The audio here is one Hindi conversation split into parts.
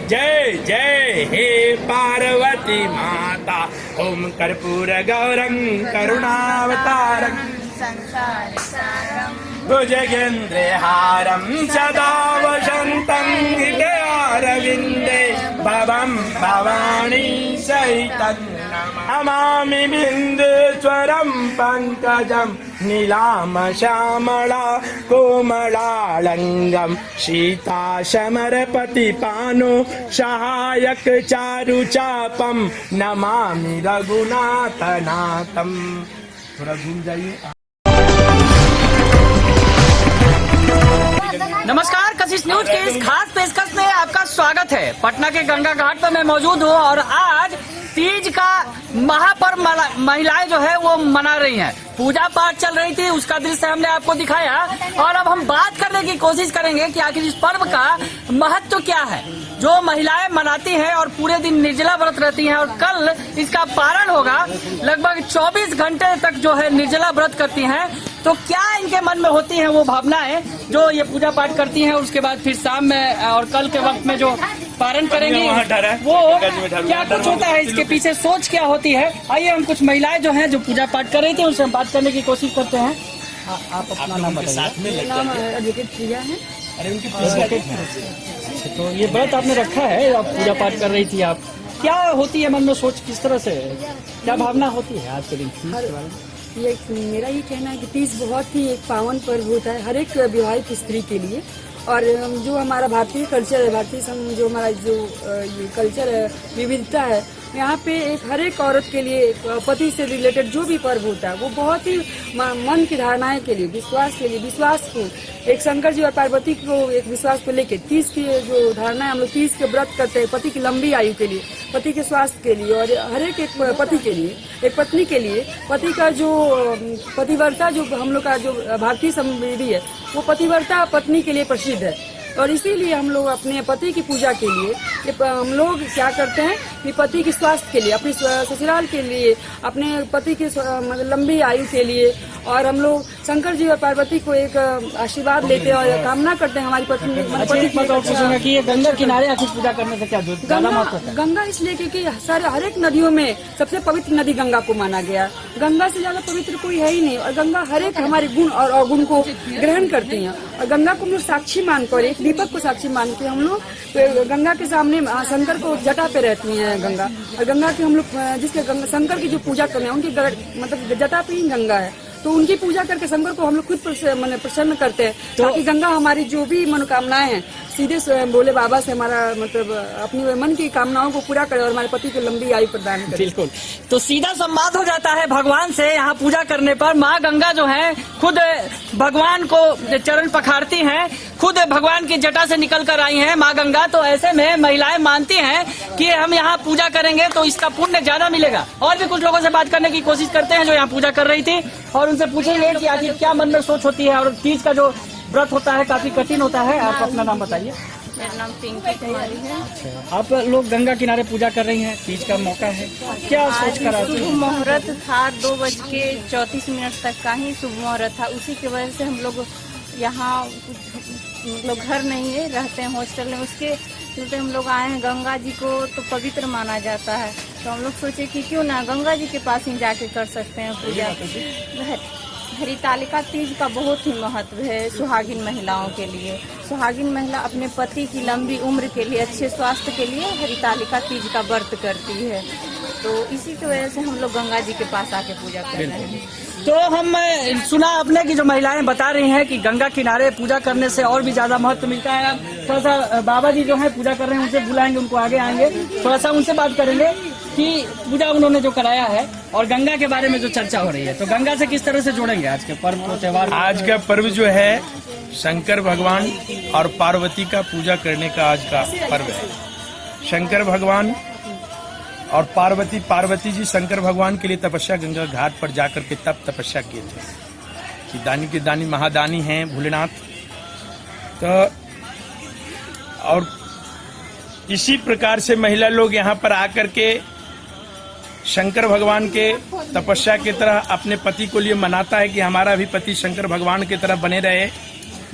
जय जय हे पार्वती माता। ओम कर्पूर गौरं करुणावतारं संसार सारं भुजगेन्द्रहारं सदा वसन्तं हृदयारविन्दे भवं भवानी सहितं नमामि बिन्दुस्वरं पङ्कजं नीलामश्यामला कोमलाङ्गं सीताशमरपतिपानो सहायक चारुचापं नमामि रघुनाथनाथं। थोड़ा घूम जाइए। नमस्कार, कशिश न्यूज के इस खास पेशकश में आपका स्वागत है। पटना के गंगा घाट पर मैं मौजूद हूँ और आज तीज का महापर्व महिलाएं जो है वो मना रही हैं। पूजा पाठ चल रही थी, उसका दृश्य हमने आपको दिखाया और अब हम बात करने की कोशिश करेंगे कि आखिर इस पर्व का महत्व क्या है जो महिलाएं मनाती हैं और पूरे दिन निर्जला व्रत रहती हैं। और कल इसका पारण होगा, लगभग 24 घंटे तक जो है निर्जला व्रत करती हैं। तो क्या इनके मन में होती हैं वो भावनाएं जो ये पूजा पाठ करती हैं, उसके बाद फिर शाम में और कल के वक्त में जो पारण करेंगी वो क्या कुछ होता है, इसके पीछे सोच क्या होती है। आइए हम कुछ महिलाएं जो हैं जो पूजा पाठ कर रही थी उनसे हम बात करने की कोशिश करते हैं। आप अपना नाम बताइए। नाम एडवोकेट प्रिया है। तो ये व्रत आपने रखा है, आप पूजा पाठ कर रही थी, आप क्या होती है मन में सोच, किस तरह से क्या भावना होती है आज के दिन तीज के बारे में? ये मेरा ये कहना है कि तीज बहुत ही एक पावन पर्व होता है हर एक विवाहित स्त्री के लिए। और जो हमारा भारतीय कल्चर है, जो हमारा जो ये कल्चर है, विविधता है, यहाँ पे एक हर एक औरत के लिए पति से रिलेटेड जो भी पर्व होता है वो बहुत ही मन की धारणाएं के लिए, विश्वास के लिए, विश्वास को एक शंकर जी और पार्वती को एक विश्वास को लेकर तीज की जो धारणा है, हम लोग तीज के व्रत करते हैं पति की लंबी आयु के लिए, पति के स्वास्थ्य के लिए और हर एक पति के लिए, एक पत्नी के लिए पति का जो पतिव्रता जो हम लोग का जो भारतीय संविधि है वो पतिव्रता पत्नी के लिए प्रसिद्ध है। और इसीलिए हम लोग अपने पति की पूजा के लिए हम लोग क्या करते हैं कि पति के स्वास्थ्य के लिए, अपने ससुराल के लिए, अपने पति की लंबी आयु के लिए और हम लोग शंकर जी और पार्वती को एक आशीर्वाद लेते हैं और कामना करते हैं हमारी पति कि ये गंगा किनारे आकर पूजा करने से क्या गंगा इसलिए क्योंकि सारे हर एक नदियों में सबसे पवित्र नदी गंगा को माना गया। गंगा से ज्यादा पवित्र कोई है ही नहीं और गंगा हर एक हमारे गुण और अवगुण को ग्रहण करती है। और गंगा को हम लोग साक्षी मानकर, एक दीपक को साक्षी मान के हम लोग गंगा के सामने शंकर को जटा पे रहती हैं गंगा। और गंगा की हम लोग जिसके शंकर की जो पूजा करने हैं उनकी मतलब जटा पे ही गंगा है, तो उनकी पूजा करके शंकर को हम लोग खुद प्रसन्न करते हैं ताकि गंगा हमारी जो भी मनोकामनाएं हैं सीधे बोले बाबा से हमारा मतलब अपनी मन की कामनाओं को पूरा करे और हमारे पति को लंबी आयु प्रदान करे। बिल्कुल, तो सीधा संवाद हो जाता है भगवान से। यहाँ पूजा करने पर माँ गंगा जो है खुद भगवान को चरण पखारती हैं, खुद भगवान की जटा से निकल कर आई हैं माँ गंगा। तो ऐसे में महिलाएं मानती हैं कि हम यहाँ पूजा करेंगे तो इसका पुण्य ज्यादा मिलेगा। और भी कुछ लोगों से बात करने की कोशिश करते हैं जो यहाँ पूजा कर रही थी और उनसे पूछेंगे कि आखिर क्या मन में सोच होती है। और तीज का जो व्रत होता है काफी कठिन होता है। आप अपना नाम बताइए। मेरा नाम पिंकी कुमारी है। अच्छा, आप लोग गंगा किनारे पूजा कर रही हैं, तीज का मौका है, क्या सोच कर आती शुभ मुहूर्त था 2:34 तक का ही शुभ मुहूर्त था। उसी की वजह से हम लोग यहाँ मतलब घर नहीं है, रहते हैं हॉस्टल में, उसके चलते हम लोग आए हैं। गंगा जी को तो पवित्र माना जाता है तो हम लोग सोचे कि क्यों ना गंगा जी के पास ही जाके कर सकते हैं पूजा। हरितालिका तीज का बहुत ही महत्व है सुहागिन महिलाओं के लिए। सुहागिन महिला अपने पति की लंबी उम्र के लिए, अच्छे स्वास्थ्य के लिए हरितालिका तीज का व्रत करती है। तो इसी की वजह से हम लोग गंगा जी के पास आके पूजा कर रहे हैं। तो हम सुना आपने कि जो महिलाएं बता रही हैं कि गंगा किनारे पूजा करने से और भी ज्यादा महत्व मिलता है। थोड़ा सा बाबा जी जो है पूजा कर रहे हैं उनसे बुलाएंगे, उनको आगे आएंगे, थोड़ा सा उनसे बात करेंगे कि पूजा उन्होंने जो कराया है और गंगा के बारे में जो चर्चा हो रही है तो गंगा से किस तरह से जोड़ेंगे आज के पर्व को, त्योहार। आज का पर्व जो है शंकर भगवान और पार्वती का पूजा करने का आज का पर्व है। शंकर भगवान और पार्वती जी शंकर भगवान के लिए तपस्या गंगा घाट पर जाकर के तपस्या किए थे कि दानी के दानी महादानी हैं भोलेनाथ। तो और इसी प्रकार से महिला लोग यहाँ पर आकर के शंकर भगवान के तपस्या की तरह अपने पति को लिए मनाता है कि हमारा भी पति शंकर भगवान की तरह बने रहे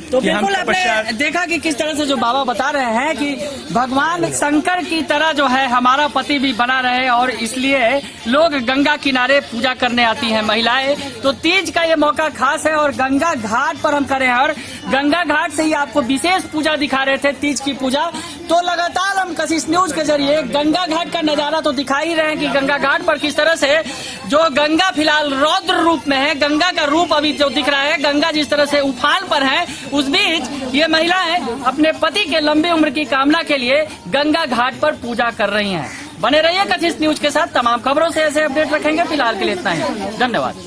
तो कि हम बिल्कुल आपने तपस्या देखा कि किस तरह से जो बाबा बता रहे हैं कि भगवान शंकर की तरह जो है हमारा पति भी बना रहे, और इसलिए लोग गंगा किनारे पूजा करने आती हैं महिलाएं। तो तीज का ये मौका खास है और गंगा घाट पर हम करें, और गंगा घाट से ही आपको विशेष पूजा दिखा रहे थे, तीज की पूजा। तो लगातार हम कशिश न्यूज के जरिए गंगा घाट का नजारा तो दिखा ही रहे हैं कि गंगा घाट पर किस तरह से जो गंगा फिलहाल रौद्र रूप में है, गंगा का रूप अभी जो दिख रहा है, गंगा जिस तरह से उफान पर है, उस बीच ये महिलाएं अपने पति के लंबी उम्र की कामना के लिए गंगा घाट पर पूजा कर रही हैं। बने रहिए कशिश न्यूज के साथ, तमाम खबरों से ऐसे अपडेट रखेंगे। फिलहाल के लिए इतना ही, धन्यवाद।